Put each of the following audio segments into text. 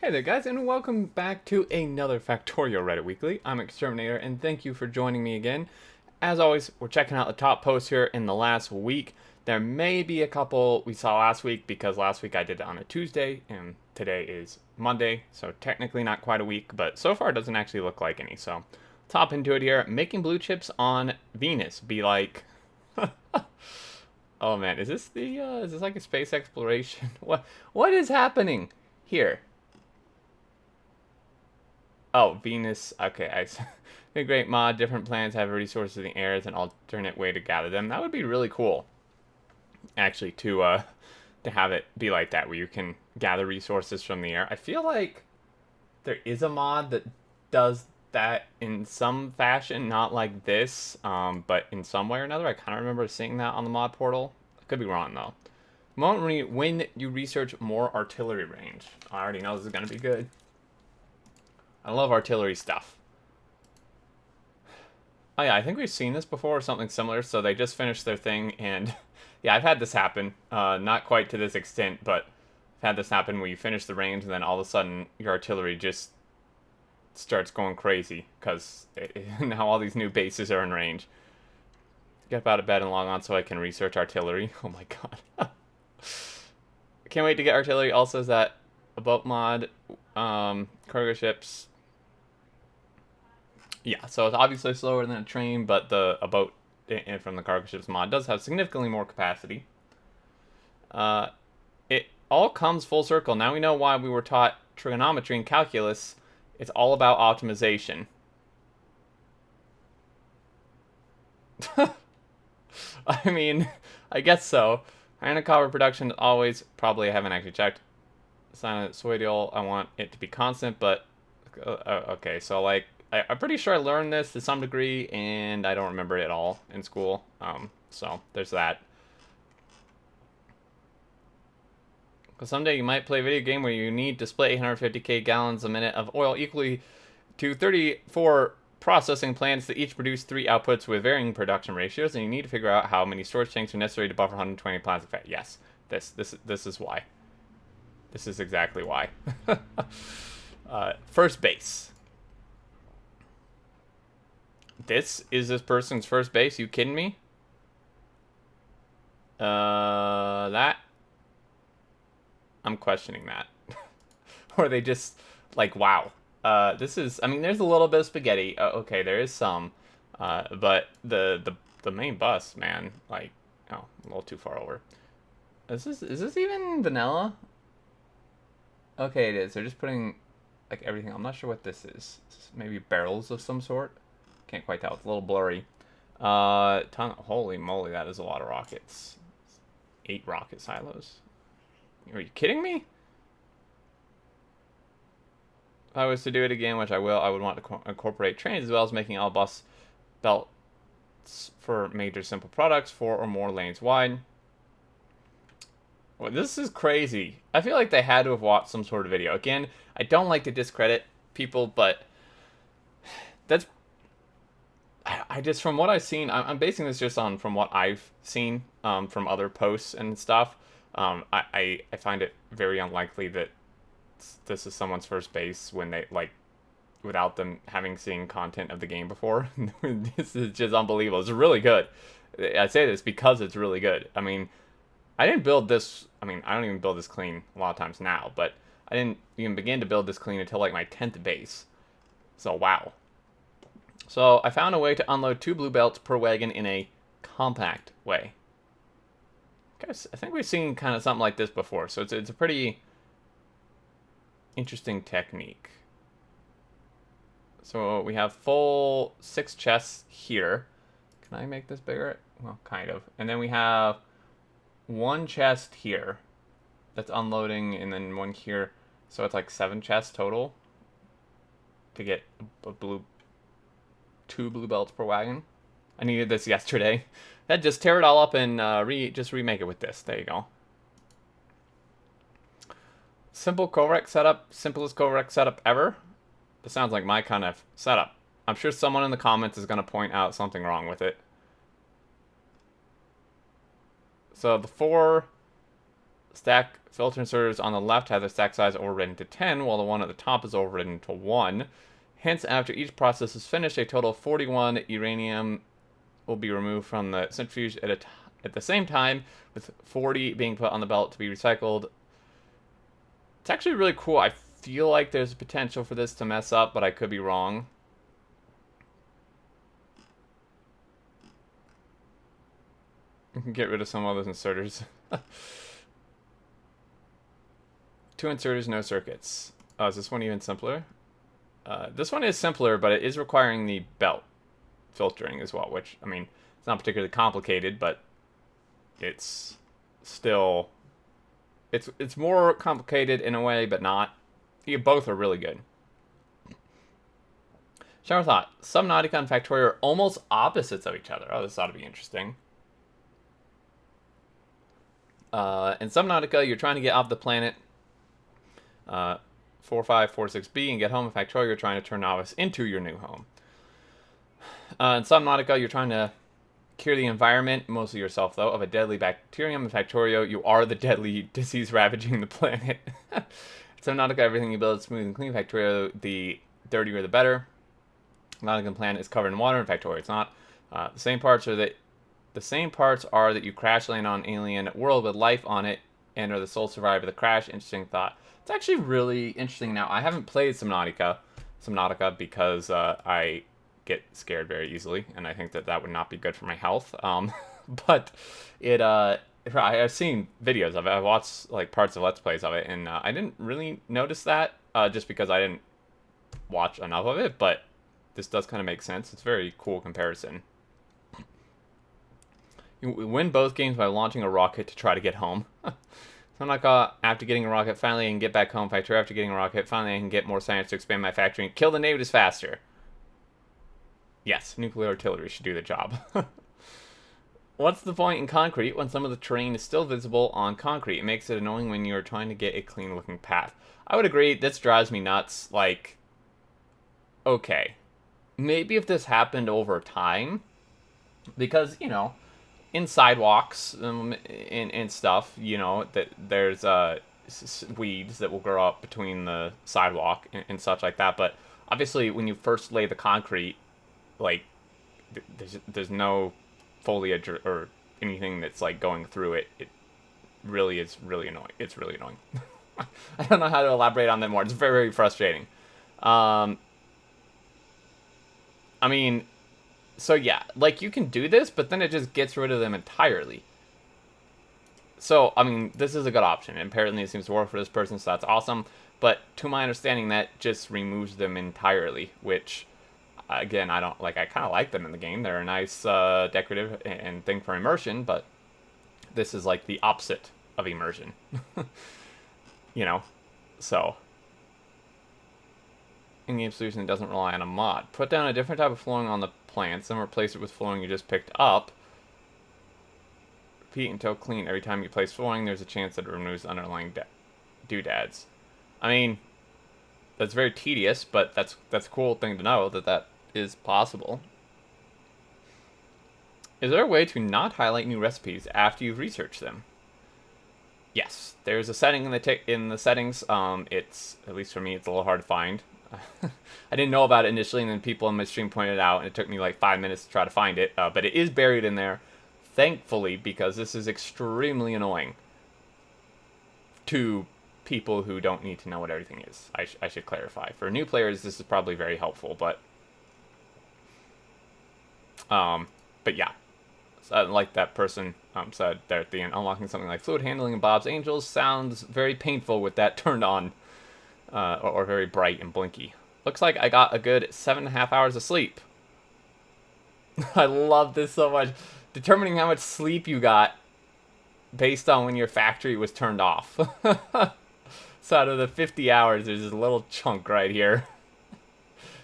Hey there guys, and welcome back to another Factorio Reddit Weekly. I'm Exterminator, and thank you for joining me again. As always, we're checking out the top posts here in the last week. There may be a couple we saw last week, because last week I did it on a Tuesday, and today is Monday, so technically not quite a week, but so far it doesn't actually look like any, so let's hop into it here. Making blue chips on Venus. Be like... Oh man, is this is this like a space exploration? What is happening here? Oh, Venus. Okay, a great mod. Different planets have resources in the air as an alternate way to gather them. That would be really cool, actually, to have it be like that, where you can gather resources from the air. I feel like there is a mod that does that in some fashion, not like this, but in some way or another. I kind of remember seeing that on the mod portal. I could be wrong though. Moment when you research more artillery range. I already know this is gonna be good. I love artillery stuff. Oh yeah, I think we've seen this before or something similar. So they just finished their thing, and yeah, I've had this happen. Not quite to this extent, but I've had this happen where you finish the range and then all of a sudden your artillery just starts going crazy because now all these new bases are in range. Get out of bed and log on so I can research artillery. Oh my god. Can't wait to get artillery. Also, is that a boat mod, cargo ships. Yeah, so it's obviously slower than a train, but a boat from the cargo ships mod does have significantly more capacity. It all comes full circle. Now we know why we were taught trigonometry and calculus. It's all about optimization. I mean, I guess so. Iron and copper production always, probably I haven't actually checked. Sinusoidal, I want it to be constant, but okay, so like I'm pretty sure I learned this to some degree, and I don't remember it at all in school. So there's that. Because someday you might play a video game where you need to split 850k gallons a minute of oil equally to 34 processing plants that each produce 3 outputs with varying production ratios, and you need to figure out how many storage tanks are necessary to buffer 120 plastic fat. Yes, this is why. This is exactly why. First base. This is this person's first base? You kidding me? That... I'm questioning that. Or are they just like, wow. This is... I mean, there's a little bit of spaghetti. Okay, there is some. But the main bus, man, like... Oh, a little too far over. Is this even vanilla? Okay, it is. They're just putting, like, everything. I'm not sure what this is. Maybe barrels of some sort? Can't quite tell. It's a little blurry. Holy moly, that is a lot of rockets. 8 rocket silos. Are you kidding me? If I was to do it again, which I will, I would want to incorporate trains as well as making all bus belts for major simple products, 4 or more lanes wide. Well, this is crazy. I feel like they had to have watched some sort of video. Again, I don't like to discredit people, but that's... I just, from what I've seen, I'm basing this just on from what I've seen from other posts and stuff. I find it very unlikely that this is someone's first base when they, like, without them having seen content of the game before. This is just unbelievable. It's really good. I say this because it's really good. I mean... I didn't build this, I mean, I don't even build this clean a lot of times now, but I didn't even begin to build this clean until like my 10th base. So, wow. So, I found a way to unload 2 blue belts per wagon in a compact way. Guys, I think we've seen kind of something like this before, so it's a pretty interesting technique. So, we have full 6 chests here. Can I make this bigger? Well, kind of. And then we have 1 chest here that's unloading, and then 1 here, so it's like 7 chests total to get a 2 blue belts per wagon. I needed this yesterday. That just tear it all up and just remake it with this. There you go. Simple Correct setup, simplest Correct setup ever. This sounds like my kind of setup. I'm sure someone in the comments is going to point out something wrong with it. So the 4 stack filter inserters on the left have their stack size overridden to 10, while the one at the top is overridden to 1. Hence, after each process is finished, a total of 41 uranium will be removed from the centrifuge at the same time, with 40 being put on the belt to be recycled. It's actually really cool. I feel like there's potential for this to mess up, but I could be wrong. You can get rid of some of those inserters. 2 inserters, no circuits. Oh, is this one even simpler? This one is simpler, but it is requiring the belt filtering as well, which, I mean, it's not particularly complicated, but it's still... It's more complicated in a way, but not. Both are really good. Shower thought. Subnautica and Factorio are almost opposites of each other. Oh, this ought to be interesting. In Subnautica, you're trying to get off the planet 4546B and get home. In Factorio, you're trying to turn Novice into your new home. In Subnautica, you're trying to cure the environment, mostly yourself though, of a deadly bacterium. In Factorio, you are the deadly disease ravaging the planet. In Subnautica, everything you build is smooth and clean. In Factorio, the dirtier the better. Subnautica planet is covered in water. In Factorio, it's not. The same parts are that you crash land on an alien world with life on it and are the sole survivor of the crash. Interesting thought. It's actually really interesting. Now, I haven't played Subnautica because I get scared very easily, and I think that would not be good for my health. But I've seen videos of it. I've watched like parts of Let's Plays of it, and I didn't really notice that just because I didn't watch enough of it, but this does kind of make sense. It's a very cool comparison. You win both games by launching a rocket to try to get home. Subnautica, after getting a rocket, finally I can get back home. Factorio, after getting a rocket, finally I can get more science to expand my factory and kill the natives faster. Yes, nuclear artillery should do the job. What's the point in concrete when some of the terrain is still visible on concrete? It makes it annoying when you're trying to get a clean looking path. I would agree, this drives me nuts. Like, okay, maybe if this happened over time, because, you know, in sidewalks and stuff, you know, that there's weeds that will grow up between the sidewalk and such like that. But obviously, when you first lay the concrete, like, there's no foliage or anything that's like going through it. It really is really annoying. It's really annoying. I don't know how to elaborate on that more. It's very, very frustrating. I mean, so yeah, like, you can do this, but then it just gets rid of them entirely. So, I mean, this is a good option. And apparently it seems to work for this person, so that's awesome. But to my understanding, that just removes them entirely, which, again, I don't like. I kind of like them in the game. They're a nice decorative and thing for immersion, but this is like the opposite of immersion. You know, so in-game solution that doesn't rely on a mod. Put down a different type of flooring on the plants, then replace it with flooring you just picked up. Repeat until clean. Every time you place flooring, there's a chance that it removes underlying doodads. I mean, that's very tedious, but that's a cool thing to know that is possible. Is there a way to not highlight new recipes after you've researched them? Yes, there's a setting in the settings. It's, at least for me, it's a little hard to find. I didn't know about it initially, and then people on my stream pointed it out, and it took me like 5 minutes to try to find it. But it is buried in there, thankfully, because this is extremely annoying to people who don't need to know what everything is. I should clarify. For new players, this is probably very helpful, but yeah. Like that person said there at the end, unlocking something like fluid handling in Bob's Angels sounds very painful with that turned on. Or very bright and blinky. Looks like I got a good 7.5 hours of sleep. I love this so much. Determining how much sleep you got based on when your factory was turned off. So out of the 50 hours, there's this little chunk right here.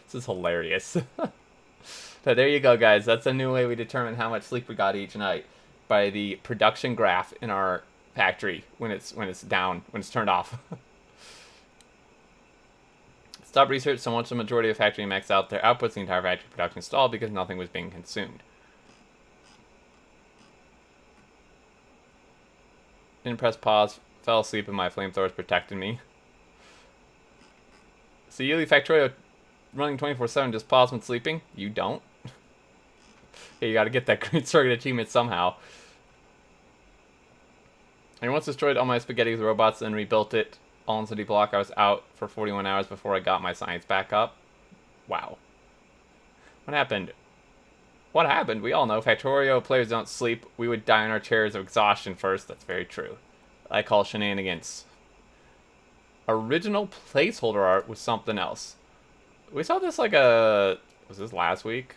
This is hilarious. But there you go, guys. That's a new way we determine how much sleep we got each night. By the production graph in our factory when it's down, when it's turned off. Stop research. So once the majority of the factory maxed out their outputs, the entire factory production stalled because nothing was being consumed. Didn't press pause Fell asleep and my flamethrowers protected me. So you leave Factorio running 24/7 just pause when sleeping? You don't. Yeah, you gotta get that green circuit achievement somehow. I once destroyed all my spaghetti with robots and rebuilt it all in City Block. I was out for 41 hours before I got my science back up. Wow. What happened? What happened? We all know Factorio players don't sleep. We would die in our chairs of exhaustion first. That's very true. I call shenanigans. Original placeholder art was something else. We saw this like a... Was this last week?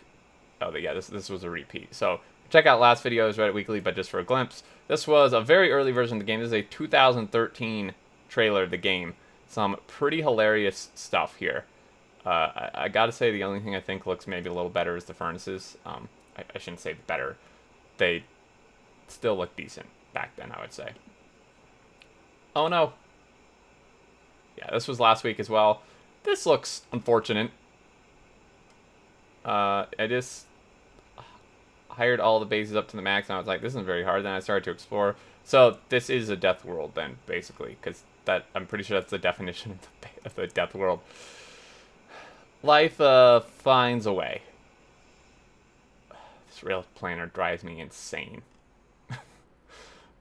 Oh, yeah, this was a repeat. So, check out last video's Reddit Weekly, but just for a glimpse. This was a very early version of the game. This is a 2013 trailer of the game. Some pretty hilarious stuff here. I gotta say, the only thing I think looks maybe a little better is the furnaces. I shouldn't say better. They still look decent back then, I would say. Oh no. Yeah, this was last week as well. This looks unfortunate. I just hired all the bases up to the max, and I was like, this isn't very hard. Then I started to explore. So this is a death world then, basically, because that I'm pretty sure that's the definition of the death world. Life finds a way. This rail planner drives me insane.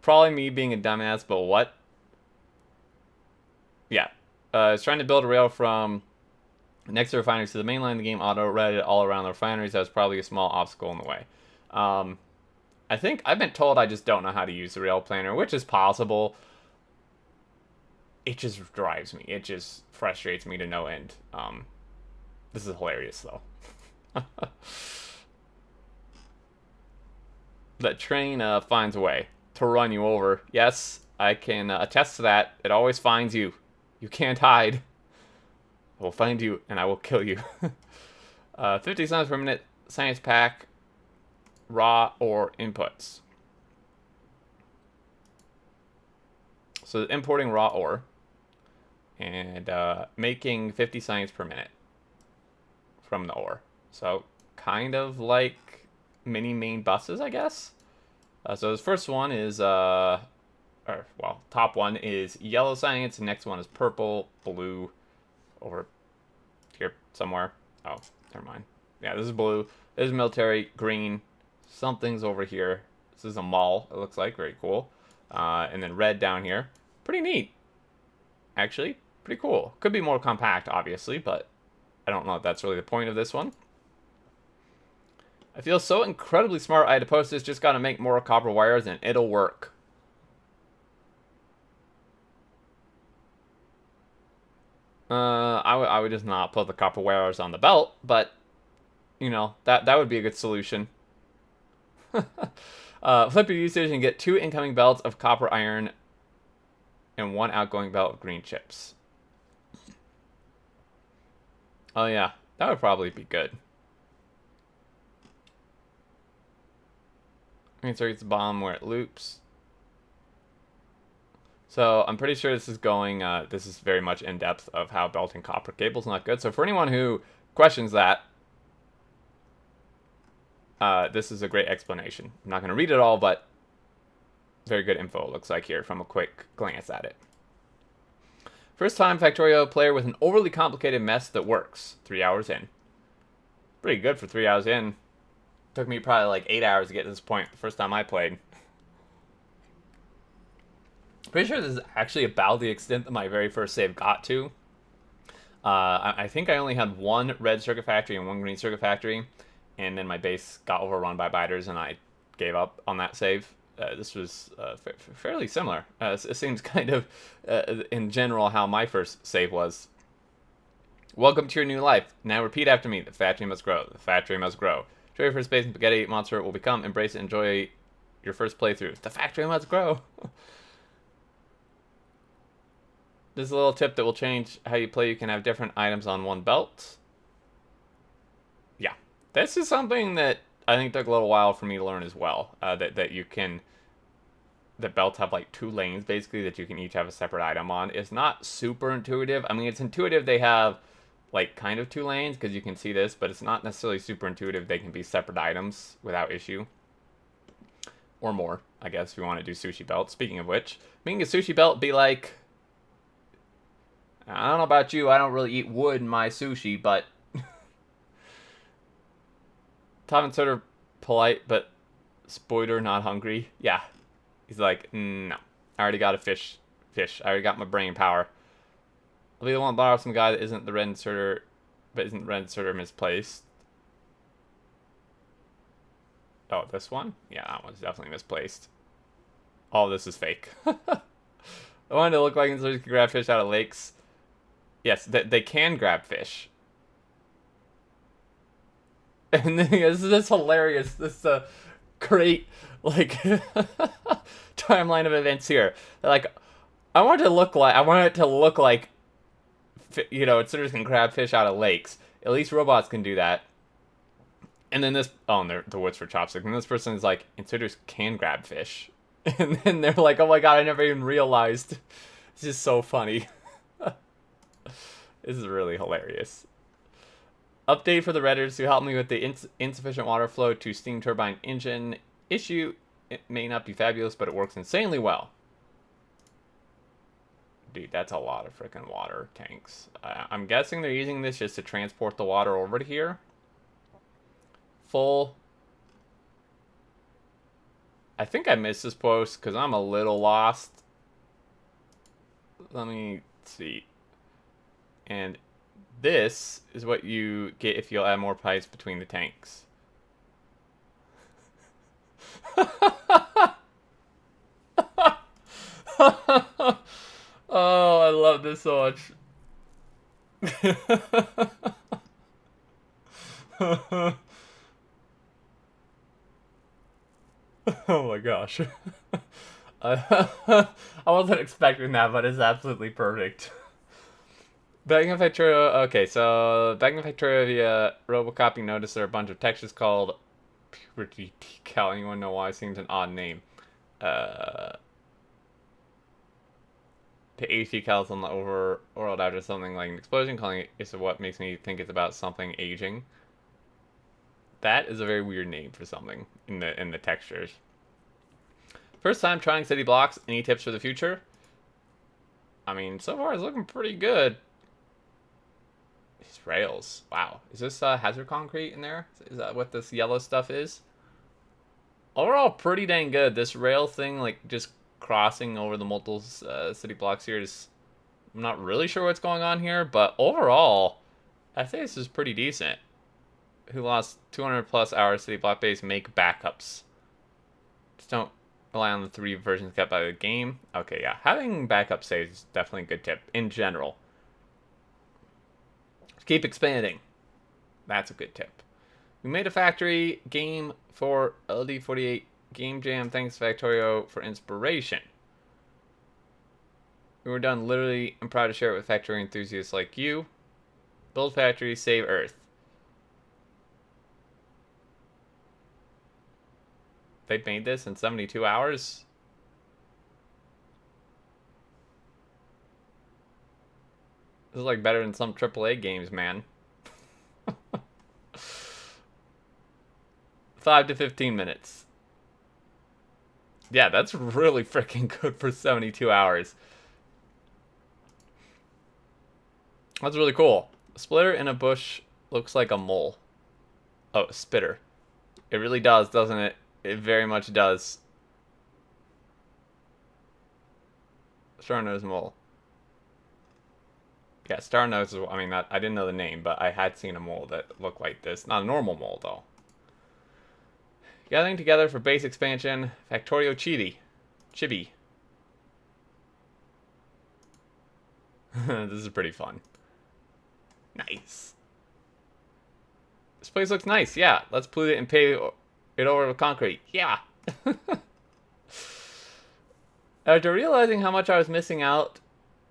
Probably me being a dumbass, but what? Yeah. I was trying to build a rail from next to refineries to the main line of the game. Auto read it all around the refineries. That was probably a small obstacle in the way. I think I've been told I just don't know how to use the rail planner, which is possible. It just drives me. It just frustrates me to no end. This is hilarious, though. That train finds a way to run you over. Yes, I can attest to that. It always finds you. You can't hide. I will find you, and I will kill you. 50 cents per minute science pack, raw ore inputs. So importing raw ore and making 50 science per minute from the ore. So kind of like mini main buses, I guess. So this first one is, top one is yellow science. The next one is purple, blue, over here somewhere. Oh, never mind. Yeah, this is blue. This is military, green. Something's over here. This is a mall, it looks like. Very cool. And then red down here. Pretty neat. Actually, pretty cool. Could be more compact, obviously, but I don't know if that's really the point of this one. I feel so incredibly smart. I had to post this. Just got to make more copper wires and it'll work. I would just not put the copper wires on the belt, but you know, that would be a good solution. Flip your usage and get 2 incoming belts of copper iron and 1 outgoing belt of green chips. Oh yeah, that would probably be good. Green circuit's the bottom where it loops. So I'm pretty sure this is going, this is very much in depth of how belting copper cable's not good. So for anyone who questions that, this is a great explanation. I'm not going to read it all, but very good info it looks like here from a quick glance at it. First time Factorio player with an overly complicated mess that works. 3 hours in. Pretty good for 3 hours in. Took me probably like 8 hours to get to this point the first time I played. Pretty sure this is actually about the extent that my very first save got to. I think I only had 1 red circuit factory and 1 green circuit factory. And then my base got overrun by biters and I gave up on that save. This was fairly similar. It seems kind of, in general, how my first save was. Welcome to your new life. Now repeat after me. The factory must grow. The factory must grow. Enjoy your first base and spaghetti monster will become. Embrace it. Enjoy your first playthrough. The factory must grow. This is a little tip that will change how you play. You can have different items on 1 belt. Yeah. This is something that I think took a little while for me to learn as well. That you can... The belts have like 2 lanes, basically, that you can each have a separate item on. It's not super intuitive. I mean, it's intuitive they have, like, kind of 2 lanes, because you can see this, but it's not necessarily super intuitive. They can be separate items without issue. Or more. I guess, if you want to do sushi belt. Speaking of which, making a sushi belt be like, I don't know about you, I don't really eat wood in my sushi, but Tavin's sort of polite, but spoiler, not hungry. Yeah. He's like, no. I already got a fish. I already got my brain power. I'll be the one to borrow some guy that isn't the red inserter, but isn't red inserter misplaced. Oh, this one? Yeah, that one's definitely misplaced. All this is fake. I wanted to look like inserters can grab fish out of lakes. Yes, they can grab fish. And then this is hilarious. This great like timeline of events here. Like, I want it to look like inserters can grab fish out of lakes. At least robots can do that. And then this, and the wood's for chopstick. And this person is like, inserters can grab fish. And then they're like, oh my god, I never even realized. It's just so funny. This is really hilarious. Update for the Redditors who helped me with the insufficient water flow to steam turbine engine issue. It may not be fabulous, but it works insanely well. Dude, that's a lot of freaking water tanks. I'm guessing they're using this just to transport the water over to here. Full. I think I missed this post because I'm a little lost. Let me see. And this is what you get if you'll add more pipes between the tanks. Oh, I love this so much. Oh my gosh. I wasn't expecting that, but it's absolutely perfect. Back in Factorio, okay, so back in Factorio via Robocopy, noticed there are a bunch of textures called Puberty Decal. Anyone know why? It seems an odd name. The age decals on the overworld after something like an explosion, calling it is what makes me think it's about something aging. That is a very weird name for something in the textures. First time trying city blocks. Any tips for the future? I mean, so far it's looking pretty good. These rails. Wow. Is this hazard concrete in there? Is that what this yellow stuff is? Overall, pretty dang good. This rail thing, like, just crossing over the multiple city blocks here is... I'm not really sure what's going on here, but overall, I think this is pretty decent. Who lost 200 plus hours city block base make backups. Just don't rely on the 3 versions kept by the game. Okay, yeah. Having backup saves is definitely a good tip in general. Keep expanding. That's a good tip. We made a factory game for LD48 Game Jam. Thanks, Factorio, for inspiration. We were done literally. I'm proud to share it with factory enthusiasts like you. Build factory, save Earth. They made this in 72 hours? This is like better than some AAA games, man. 5 to 15 minutes. Yeah, that's really freaking good for 72 hours. That's really cool. A splitter in a bush looks like a mole. Oh, a spitter. It really does, doesn't it? It very much does. Star-nosed mole. Yeah, star-nosed is, I mean, that, I didn't know the name, but I had seen a mole that looked like this. Not a normal mole, though. Gathering together for base expansion. Factorio Chibi. This is pretty fun. Nice. This place looks nice, yeah. Let's pollute it and pave it over with concrete. Yeah. After realizing how much I was missing out...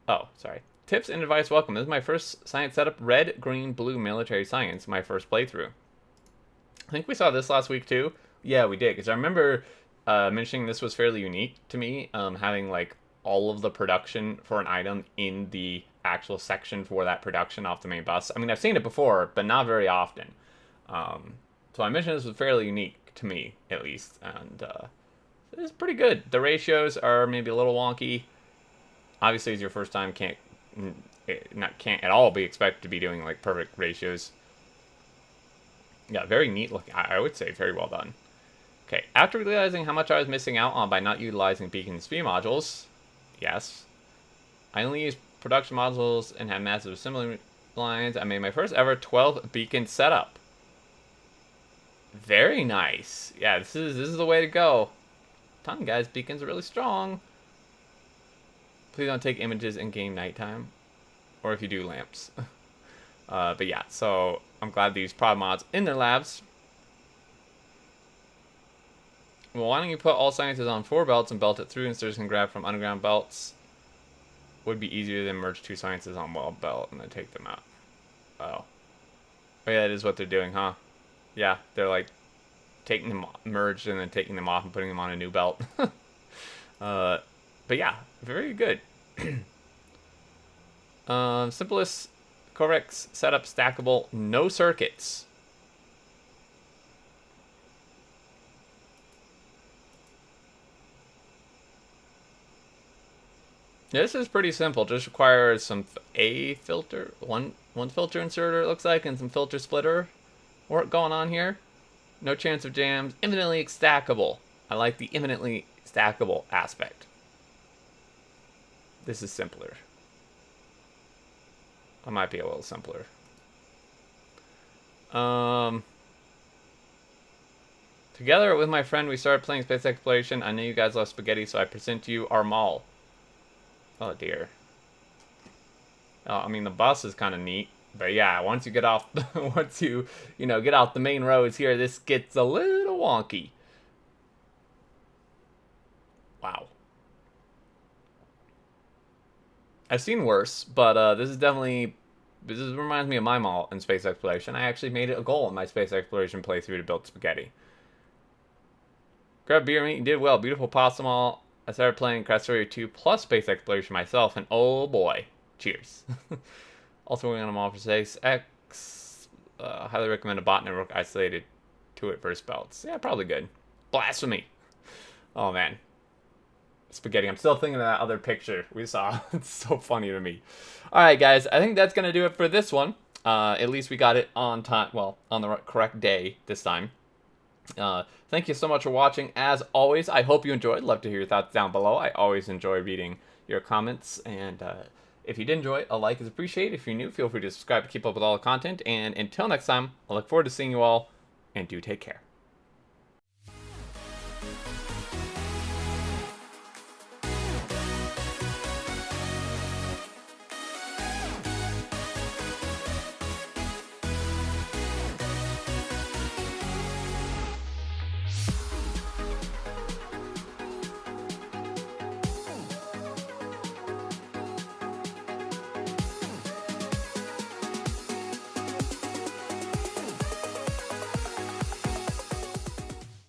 Oh, sorry. Tips and advice welcome. This is my first science setup. Red, green, blue military science. My first playthrough. I think we saw this last week too. Yeah, we did. Because I remember mentioning this was fairly unique to me. Having like all of the production for an item in the actual section for that production off the main bus. I mean, I've seen it before, but not very often. So I mentioned this was fairly unique to me, at least. And is pretty good. The ratios are maybe a little wonky. Obviously, it's your first time, can't at all be expected to be doing like perfect ratios. Yeah, very neat looking. I would say very well done. Okay, after realizing how much I was missing out on by not utilizing beacon speed modules, yes, I only use production modules and have massive assembly lines. I made my first ever 12 beacon setup. Very nice. Yeah, this is the way to go. Tom, guys, beacons are really strong. Please don't take images in game nighttime, or if you do, lamps. But yeah, so I'm glad they use prod mods in their labs. Well, why don't you put all sciences on 4 belts and belt it through instead of grab from underground belts? Would be easier than merge 2 sciences on one belt and then take them out. Oh yeah, that is what they're doing, huh? Yeah, they're like taking them merged and then taking them off and putting them on a new belt. But yeah, very good. Simplest correct setup, stackable, no circuits. This is pretty simple. Just requires some filter, one filter inserter it looks like, and some filter splitter work going on here. No chance of jams. Infinitely stackable. I like the infinitely stackable aspect. This is simpler. I might be a little simpler. Together with my friend, we started playing space exploration. I know you guys love spaghetti, so I present to you our mall. Oh dear. I mean, the bus is kind of neat, but yeah, once you get off, once you get off the main roads here, this gets a little wonky. Wow. I've seen worse, but this reminds me of my mall in space exploration. I actually made it a goal in my space exploration playthrough to build spaghetti. Grab beer meat, you did well. Beautiful pasta mall. I started playing Factorio 2 plus space exploration myself, and oh boy, cheers. Also working on a mall for SpaceX. Highly recommend a bot network isolated to it versus belts. Yeah, probably good. Blasphemy. Oh man. Spaghetti. I'm still thinking of that other picture we saw. It's so funny to me. Alright guys, I think that's going to do it for this one. At least we got it on time, well, on the correct day this time. Thank you so much for watching. As always, I hope you enjoyed. Love to hear your thoughts down below. I always enjoy reading your comments, and if you did enjoy it, a like is appreciated. If you're new, feel free to subscribe to keep up with all the content, and until next time, I look forward to seeing you all, and do take care.